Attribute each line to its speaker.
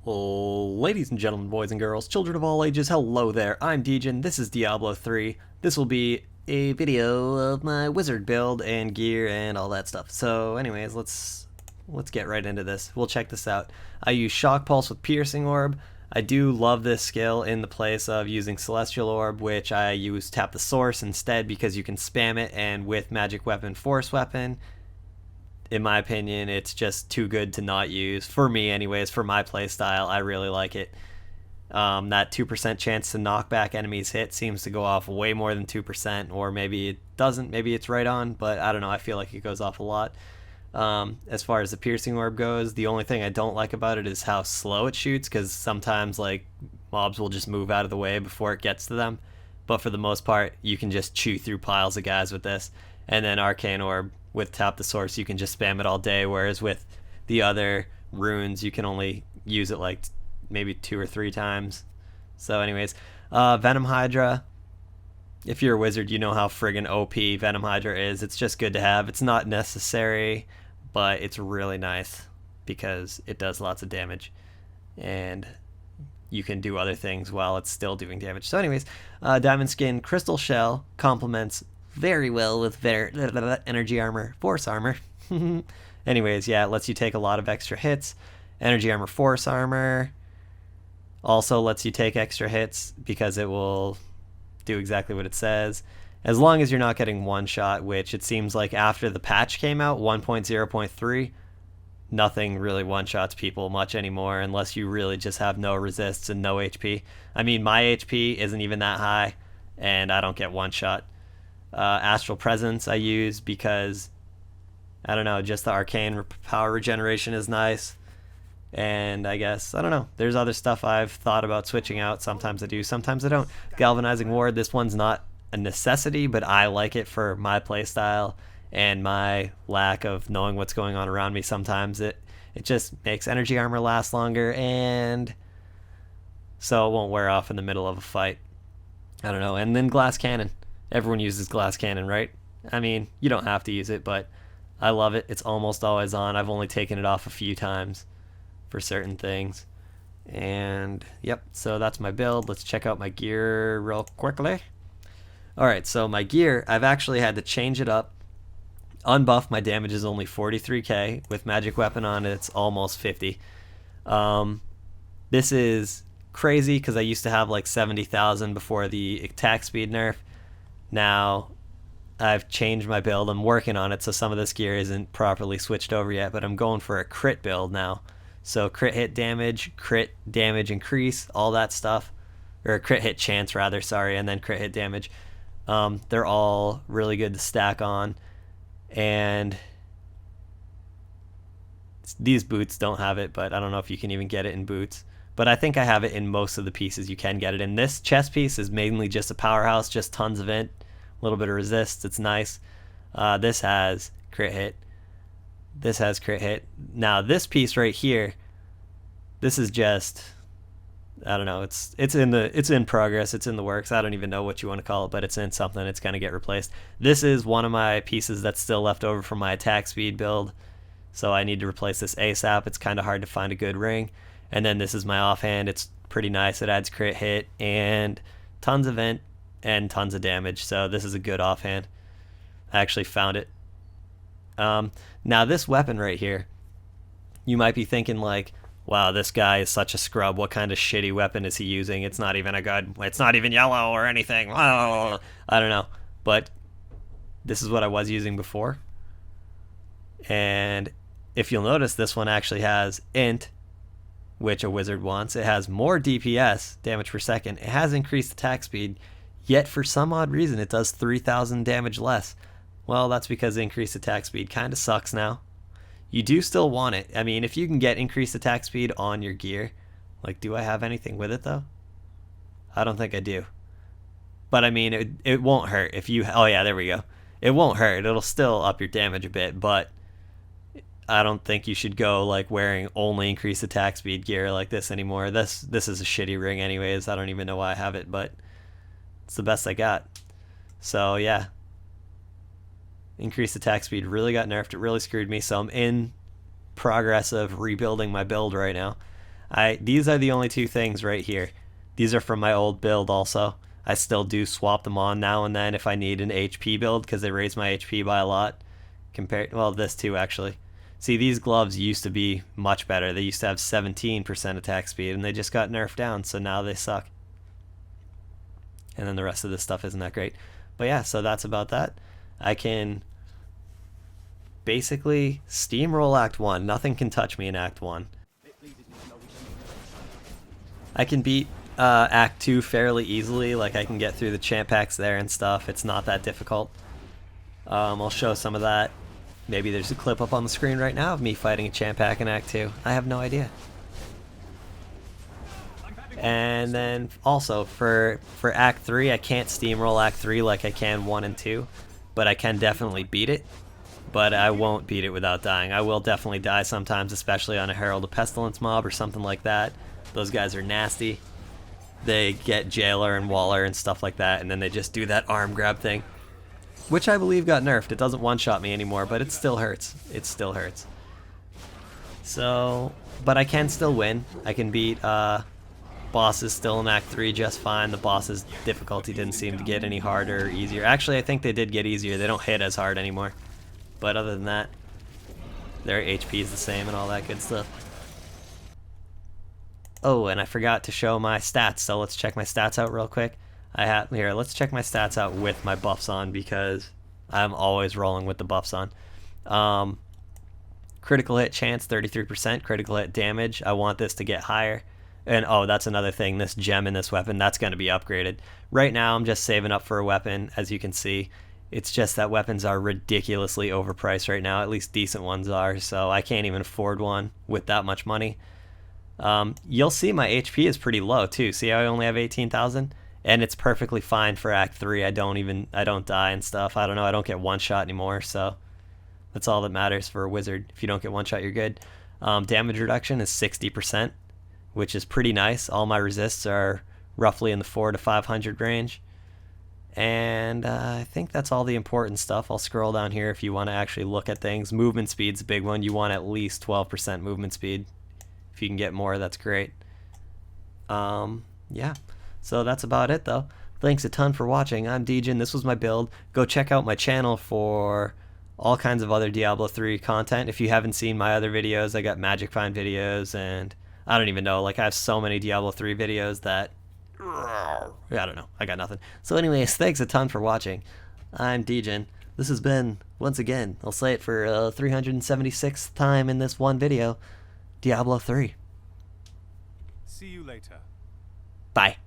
Speaker 1: Ladies and gentlemen, boys and girls, children of all ages, hello there. I'm Degen. This is Diablo 3. This will be a video of my wizard build and gear and all that stuff. So anyways, let's get right into this. We'll check this out. I use Shock Pulse with Piercing Orb. I do love this skill in the place of using Celestial Orb, which I use Tap the Source instead because you can spam it, and with Magic Weapon, Force Weapon, in my opinion, it's just too good to not use. For me anyways, for my playstyle, I really like it. That 2% chance to knock back enemies hit seems to go off way more than 2%, or maybe it doesn't, maybe it's right on, but I don't know, I feel like it goes off a lot. As far as the Piercing Orb goes, the only thing I don't like about it is how slow it shoots, because sometimes like mobs will just move out of the way before it gets to them, but for the most part you can just chew through piles of guys with this. And then Arcane Orb with Tap the Source, you can just spam it all day, whereas with the other runes you can only use it like maybe 2 or 3 times. So anyways, Venom Hydra, if you're a wizard you know how friggin' OP Venom Hydra is. It's just good to have. It's not necessary, but it's really nice because it does lots of damage and you can do other things while it's still doing damage. So anyways, Diamond Skin Crystal Shell complements very well with energy armor, force armor. Anyways, yeah, it lets you take a lot of extra hits. Energy armor, force armor also lets you take extra hits because it will do exactly what it says, as long as you're not getting one shot, which it seems like after the patch came out 1.0.3, nothing really one shots people much anymore unless you really just have no resists and no HP. I mean, my HP isn't even that high and I don't get one shot. Astral Presence I use because, I don't know, just the arcane power regeneration is nice. And I guess, I don't know, there's other stuff I've thought about switching out. Sometimes I do, sometimes I don't. Galvanizing Ward, this one's not a necessity, but I like it for my playstyle and my lack of knowing what's going on around me. Sometimes it just makes energy armor last longer, and so it won't wear off in the middle of a fight. I don't know. And then Glass Cannon. Everyone uses Glass Cannon, right? I mean, you don't have to use it, but I love it. It's almost always on. I've only taken it off a few times for certain things. And yep, so that's my build. Let's check out my gear real quickly. Alright, so my gear, I've actually had to change it up. Unbuff, my damage is only 43k. With Magic Weapon on it, it's almost 50. This is crazy because I used to have like 70,000 before the attack speed nerf. Now I've changed my build. I'm working on it, so some of this gear isn't properly switched over yet, but I'm going for a crit build now. So crit hit damage, crit damage increase, all that stuff, or crit hit chance rather, sorry, and then crit hit damage. They're all really good to stack on, and these boots don't have it, but I don't know if you can even get it in boots. But I think I have it in most of the pieces you can get it in. This chest piece is mainly just a powerhouse, just tons of int, a little bit of resist, it's nice. This has crit hit. This has crit hit. Now this piece right here, this is just, I don't know, it's in progress, it's in the works. I don't even know what you want to call it, but it's in something. It's gonna get replaced. This is one of my pieces that's still left over from my attack speed build, so I need to replace this ASAP. It's kind of hard to find a good ring. And then this is my offhand. It's pretty nice. It adds crit hit and tons of int and tons of damage, so this is a good offhand. I actually found it. Now this weapon right here, you might be thinking like, wow, this guy is such a scrub. What kind of shitty weapon is he using? It's not even a good, it's not even yellow or anything. I don't know. But this is what I was using before. And if you'll notice, this one actually has int, which a wizard wants. It has more DPS, damage per second. It has increased attack speed, yet for some odd reason it does 3,000 damage less. Well, that's because increased attack speed kind of sucks now. You do still want it. I mean, if you can get increased attack speed on your gear, like, do I have anything with it though? I don't think I do. But I mean, it won't hurt if you, oh yeah, there we go. It won't hurt. It'll still up your damage a bit, but I don't think you should go like wearing only increased attack speed gear like this anymore. This is a shitty ring anyways. I don't even know why I have it, but it's the best I got. So yeah, increased attack speed really got nerfed. It really screwed me, so I'm in progress of rebuilding my build right now. These are the only two things right here. These are from my old build also. I still do swap them on now and then if I need an HP build because they raise my HP by a lot. Compared, well, this too actually. See, these gloves used to be much better. They used to have 17% attack speed and they just got nerfed down, so now they suck. And then the rest of this stuff isn't that great. But yeah, so that's about that. I can basically steamroll Act 1. Nothing can touch me in Act 1. I can beat Act 2 fairly easily. Like, I can get through the champ packs there and stuff. It's not that difficult. I'll show some of that. Maybe there's a clip up on the screen right now of me fighting a champ pack in Act 2. I have no idea. And then also for Act 3, I can't steamroll Act 3 like I can 1 and 2, but I can definitely beat it. But I won't beat it without dying. I will definitely die sometimes, especially on a Herald of Pestilence mob or something like that. Those guys are nasty. They get Jailer and Waller and stuff like that, and then they just do that arm grab thing, which I believe got nerfed. It doesn't one-shot me anymore, but it still hurts. It still hurts. So, but I can still win. I can beat bosses still in Act 3 just fine. The boss's difficulty didn't seem to get any harder or easier. Actually, I think they did get easier. They don't hit as hard anymore. But other than that, their HP is the same and all that good stuff. Oh, and I forgot to show my stats, so let's check my stats out real quick. Here, let's check my stats out with my buffs on because I'm always rolling with the buffs on. Critical hit chance, 33%. Critical hit damage, I want this to get higher. And oh, that's another thing, this gem in this weapon, that's going to be upgraded. Right now, I'm just saving up for a weapon, as you can see. It's just that weapons are ridiculously overpriced right now, at least decent ones are, so I can't even afford one with that much money. You'll see my HP is pretty low too. See how I only have 18,000? And it's perfectly fine for Act 3. I don't die and stuff. I don't know, I don't get one shot anymore, so that's all that matters for a wizard. If you don't get one shot, you're good. Damage reduction is 60%, which is pretty nice. All my resists are roughly in the 400 to 500 range. And I think that's all the important stuff. I'll scroll down here if you want to actually look at things. Movement speed's a big one. You want at least 12% movement speed. If you can get more, that's great. Yeah, so that's about it though. Thanks a ton for watching. I'm Djinn. This was my build. Go check out my channel for all kinds of other Diablo 3 content. If you haven't seen my other videos, I got Magic Find videos, and I don't even know, like I have so many Diablo 3 videos that I don't know, I got nothing. So anyways, thanks a ton for watching. I'm Djinn. This has been, once again, I'll say it for 376th time in this one video, Diablo 3.
Speaker 2: See you later.
Speaker 1: Bye.